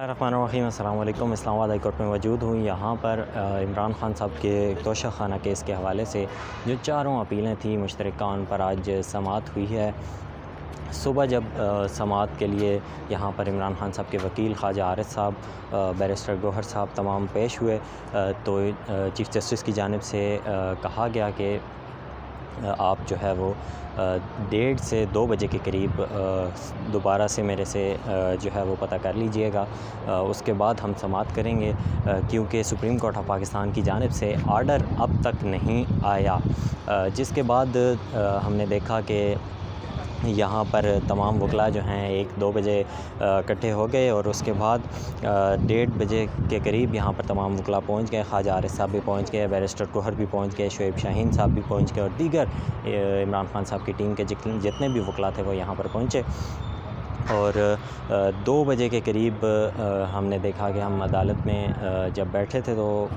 الرحمن السلام علیکم۔ اسلام آباد ہائی کورٹ میں موجود ہوں۔ یہاں پر عمران خان صاحب کے توشہ خانہ کیس کے حوالے سے جو چاروں اپیلیں تھیں مشترکہ، ان پر آج سماعت ہوئی ہے۔ صبح جب سماعت کے لیے یہاں پر عمران خان صاحب کے وکیل خواجہ عارض صاحب، بیرسٹر گوہر صاحب تمام پیش ہوئے، تو چیف جسٹس کی جانب سے کہا گیا کہ آپ جو ہے وہ 1:30 سے 2 بجے کے قریب دوبارہ سے میرے سے جو ہے وہ پتہ کر لیجئے گا، اس کے بعد ہم سماعت کریں گے، کیونکہ سپریم کورٹ آف پاکستان کی جانب سے آرڈر اب تک نہیں آیا۔ جس کے بعد ہم نے دیکھا کہ یہاں پر تمام وکلاء جو ہیں 1-2 بجے اکٹھے ہو گئے، اور اس کے بعد 1:30 بجے کے قریب یہاں پر تمام وکلاء پہنچ گئے۔ خواجہ عارض صاحب بھی پہنچ گئے، بیرسٹر گوہر بھی پہنچ گئے، شعیب شاہین صاحب بھی پہنچ گئے، اور دیگر عمران خان صاحب کی ٹیم کے جتنے بھی وکلاء تھے وہ یہاں پر پہنچے۔ اور 2 بجے کے قریب ہم نے دیکھا کہ ہم عدالت میں جب بیٹھے تھے تو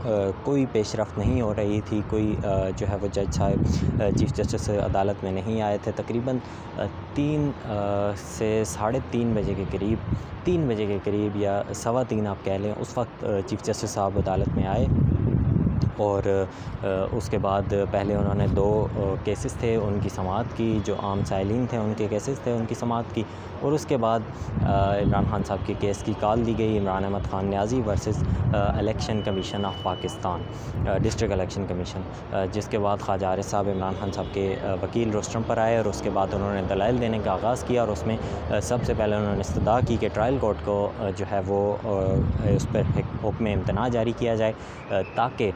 کوئی پیش رفت نہیں ہو رہی تھی، کوئی جو ہے وہ جج صاحب چیف جسٹس عدالت میں نہیں آئے تھے۔ تقریباً 3 سے 3:30 بجے کے قریب، 3 بجے کے قریب یا 3:15 آپ کہہ لیں، اس وقت چیف جسٹس صاحب عدالت میں آئے، اور اس کے بعد پہلے انہوں نے 2 کیسز تھے ان کی سماعت کی، جو عام سائلین تھے ان کے کیسز تھے ان کی سماعت کی، اور اس کے بعد عمران خان صاحب کے کیس کی کال دی گئی، Imran Ahmed Khan Niazi versus election commission of Pakistan, district election commission. جس کے بعد خواجہ عارض صاحب عمران خان صاحب کے وکیل روسٹرم پر آئے، اور اس کے بعد انہوں نے دلائل دینے کا آغاز کیا، اور اس میں سب سے پہلے انہوں نے استدعا کی کہ ٹرائل کورٹ کو جو ہے وہ اس پر حکم امتناع جاری کیا جائے، تاکہ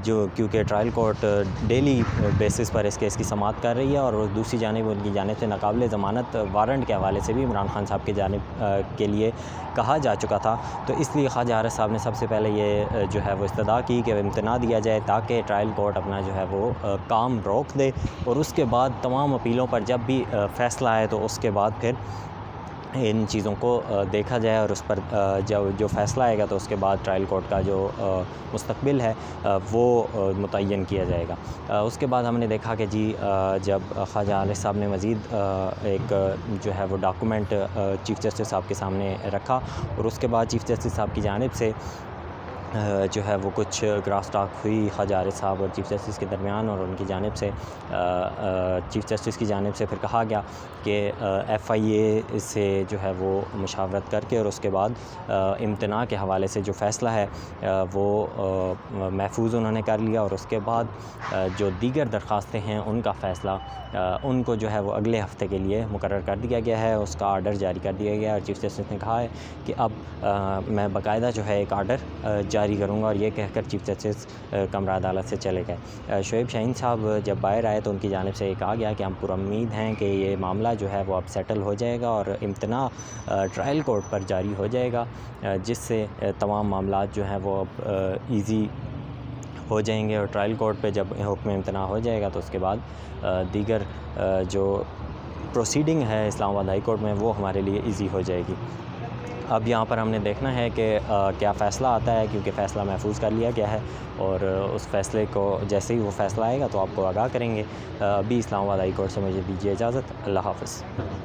کیونکہ ٹرائل کورٹ ڈیلی بیسس پر اس کیس کی سماعت کر رہی ہے، اور دوسری جانب ان کی جانب سے ناقابل ضمانت وارنٹ کے حوالے سے بھی عمران خان صاحب کی جانب کے لیے کہا جا چکا تھا، تو اس لیے خواجہ عارض صاحب نے سب سے پہلے یہ جو ہے وہ استدعا کی کہ امتناع دیا جائے، تاکہ ٹرائل کورٹ اپنا جو ہے وہ کام روک دے، اور اس کے بعد تمام اپیلوں پر جب بھی فیصلہ آئے تو اس کے بعد پھر ان چیزوں کو دیکھا جائے، اور اس پر جو فیصلہ آئے گا تو اس کے بعد ٹرائل کورٹ کا جو مستقبل ہے وہ متعین کیا جائے گا۔ اس کے بعد ہم نے دیکھا کہ جب خواجہ عارض صاحب نے مزید ایک جو ہے وہ ڈاکومنٹ چیف جسٹس صاحب کے سامنے رکھا، اور اس کے بعد چیف جسٹس صاحب کی جانب سے جو ہے وہ کچھ کراس ٹاک ہوئی خواجہ عارض صاحب اور چیف جسٹس کے درمیان، اور ان کی جانب سے چیف جسٹس کی جانب سے پھر کہا گیا کہ FIA سے جو ہے وہ مشاورت کر کے، اور اس کے بعد امتناع کے حوالے سے جو فیصلہ ہے وہ محفوظ انہوں نے کر لیا، اور اس کے بعد جو دیگر درخواستیں ہیں ان کا فیصلہ ان کو جو ہے وہ اگلے ہفتے کے لیے مقرر کر دیا گیا ہے، اس کا آرڈر جاری کر دیا گیا ہے، اور چیف جسٹس نے کہا ہے کہ اب میں باقاعدہ جو ہے ایک آرڈر جاری کروں گا، اور یہ کہہ کر چیف جسٹس کمرہ عدالت سے چلے گئے۔ شعیب شاہین صاحب جب باہر آئے تو ان کی جانب سے یہ کہا گیا کہ ہم پر امید ہیں کہ یہ معاملہ جو ہے وہ اب سیٹل ہو جائے گا، اور امتناع ٹرائل کورٹ پر جاری ہو جائے گا، جس سے تمام معاملات جو ہیں وہ اب ایزی ہو جائیں گے، اور ٹرائل کورٹ پہ جب حکم امتناع ہو جائے گا تو اس کے بعد دیگر جو پروسیڈنگ ہے اسلام آباد ہائی کورٹ میں وہ ہمارے لیے ایزی ہو جائے گی۔ اب یہاں پر ہم نے دیکھنا ہے کہ کیا فیصلہ آتا ہے، کیونکہ فیصلہ محفوظ کر لیا گیا ہے، اور اس فیصلے کو جیسے ہی وہ فیصلہ آئے گا تو آپ کو آگاہ کریں گے۔ ابھی اسلام آباد ہائی کورٹ سے مجھے دیجیے اجازت۔ اللہ حافظ۔